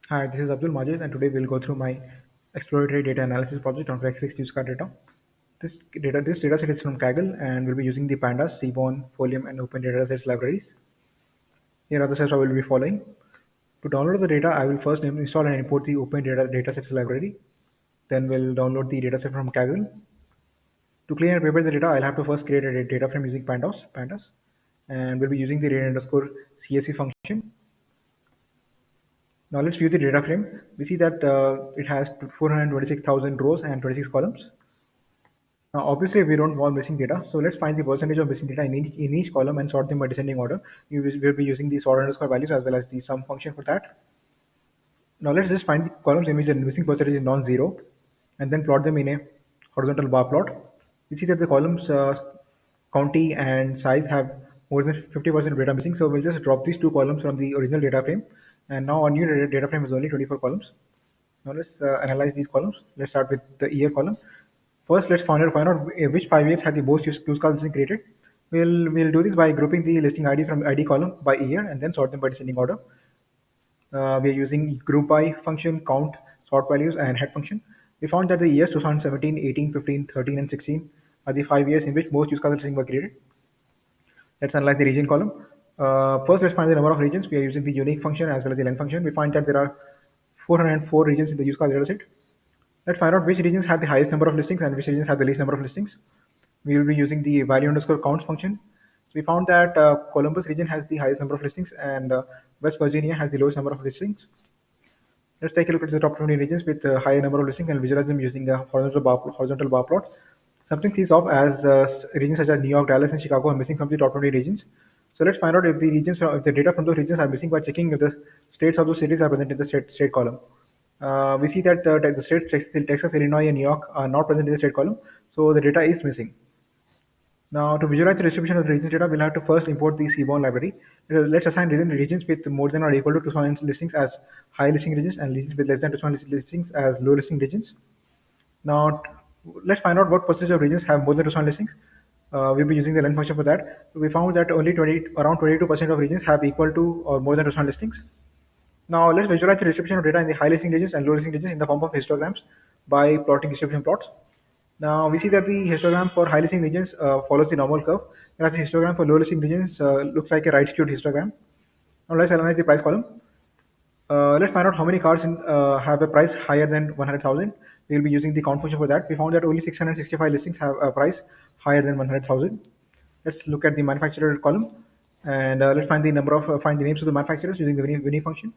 Hi, this is Abdul Majid, and today we'll go through my exploratory data analysis project on Craigslist used car data. This data set is from Kaggle, and we'll be using the Pandas, Seaborn, Folium, and Open Datasets libraries. Here are the steps I will be following. To download the data, I will first install and import the Open Datasets library. Then we'll download the dataset from Kaggle. To clean and prepare the data, I'll have to first create a data frame using Pandas, and we'll be using the data underscore CSV function. Now let's view the data frame. We see that it has 426,000 rows and 26 columns. Now, obviously, we don't want missing data, so let's find the percentage of missing data in each column and sort them by descending order. We'll be using the sort underscore values as well as the sum function for that. Now, let's just find the columns in which the missing percentage is non-zero, and then plot them in a horizontal bar plot. You see that the columns county and size have more than 50% data missing, so we'll just drop these two columns from the original data frame, and now our new data frame is only 24 columns. Now let's analyze these columns. Let's start with the year column. First, let's find out which 5 years had the most used cars listing created. We'll do this by grouping the listing ID from ID column by year and then sort them by descending order. We are using group by function, count, sort values, and head function. We found that the years 2017, 18, 15, 13, and 16 are the 5 years in which most used cars listing were created. Let's analyze the region column. First, let's find the number of regions. We are using the unique function as well as the length function. We find that there are 404 regions in the used car dataset. Let's find out which regions have the highest number of listings and which regions have the least number of listings. We will be using the value underscore counts function. So we found that Columbus region has the highest number of listings and West Virginia has the lowest number of listings. Let's take a look at the top 20 regions with a higher number of listings and visualize them using a horizontal bar plot. Something sees off as regions such as New York, Dallas, and Chicago are missing from the top 20 regions. So let's find out if if the data from those regions are missing by checking if the states of those cities are present in the state column. We see that the states Texas, Illinois, and New York are not present in the state column, so the data is missing. Now, to visualize the distribution of the regions data, we'll have to first import the Seaborn library. Let's assign regions with more than or equal to 2,000 listings as high listing regions and regions with less than 2,000 listings as low listing regions. Now, let's find out what percentage of regions have more than 2,000 listings. We'll be using the length function for that. We found that only around 22% of regions have equal to or more than 2,000 listings. Now, let's visualize the distribution of data in the high listing regions and low listing regions in the form of histograms by plotting distribution plots. Now, we see that the histogram for high listing regions follows the normal curve, whereas the histogram for low listing regions looks like a right skewed histogram. Now, let's analyze the price column. Let's find out how many cars have a price higher than 100,000. We'll be using the count function for that. We found that only 665 listings have a price higher than 100,000. Let's look at the manufacturer column, and let's find the names of the manufacturers using the unique function.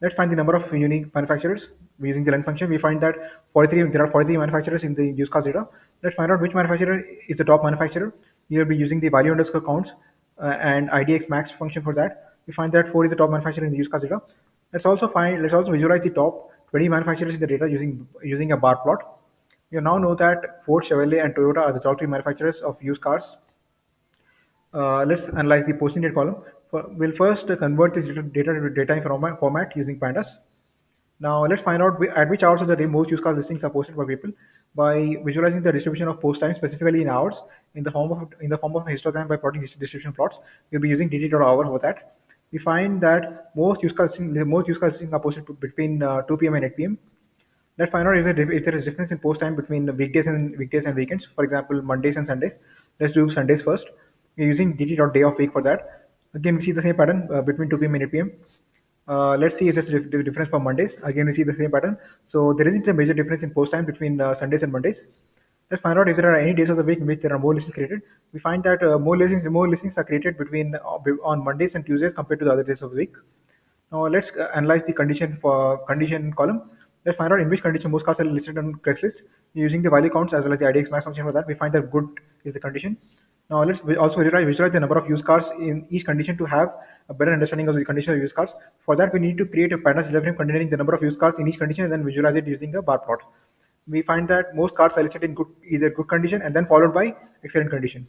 Let's find the number of unique manufacturers using the length function. We find that 43 there are 43 manufacturers in the used cars data. Let's find out which manufacturer is the top manufacturer. We'll be using the value underscore counts and IDX max function for that. We find that 4 is the top manufacturer in the used cars data. Let's also visualize the top 20 manufacturers in the data using a bar plot. You now know that Ford, Chevrolet, and Toyota are the top 3 manufacturers of used cars. Let's analyze the posting date column. We'll first convert this data format using pandas. Now let's find out at which hours of the day most used car listings are posted by people by visualizing the distribution of post time specifically in hours in the form of a histogram by plotting distribution plots. We'll be using dt.hour for that. We find that most used car listings are posted between 2 p.m. and 8 p.m. Let's find out if there is difference in post time between the weekdays and weekends. For example, Mondays and Sundays. Let's do Sundays first. We're using dt.day of week for that. Again, we see the same pattern between 2 p.m. and 8 p.m. Let's see if there's a difference for Mondays. Again, we see the same pattern. So there isn't a major difference in post time between Sundays and Mondays. Let's find out if there are any days of the week in which there are more listings created. We find that more listings are created between on Mondays and Tuesdays compared to the other days of the week. Now let's analyze the condition column. Let's find out in which condition most cars are listed on Craigslist. Using the value counts as well as the IDX max function for that, we find that good is the condition. Now let's also visualize the number of used cars in each condition to have a better understanding of the condition of used cars. For that, we need to create a pandas data frame containing the number of used cars in each condition and then visualize it using a bar plot. We find that most cars are listed in either good condition and then followed by excellent condition.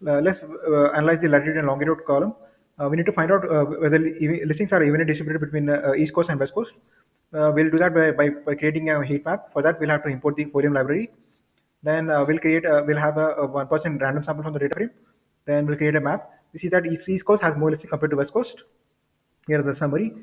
Let's analyze the latitude and longitude column. We need to find out whether listings are evenly distributed between East Coast and West Coast. We'll do that by creating a heat map. For that, we'll have to import the Folium library. Then we'll have a 1% random sample from the data frame. Then we'll create a map. We see that East Coast has more listings compared to West Coast. Here is the summary.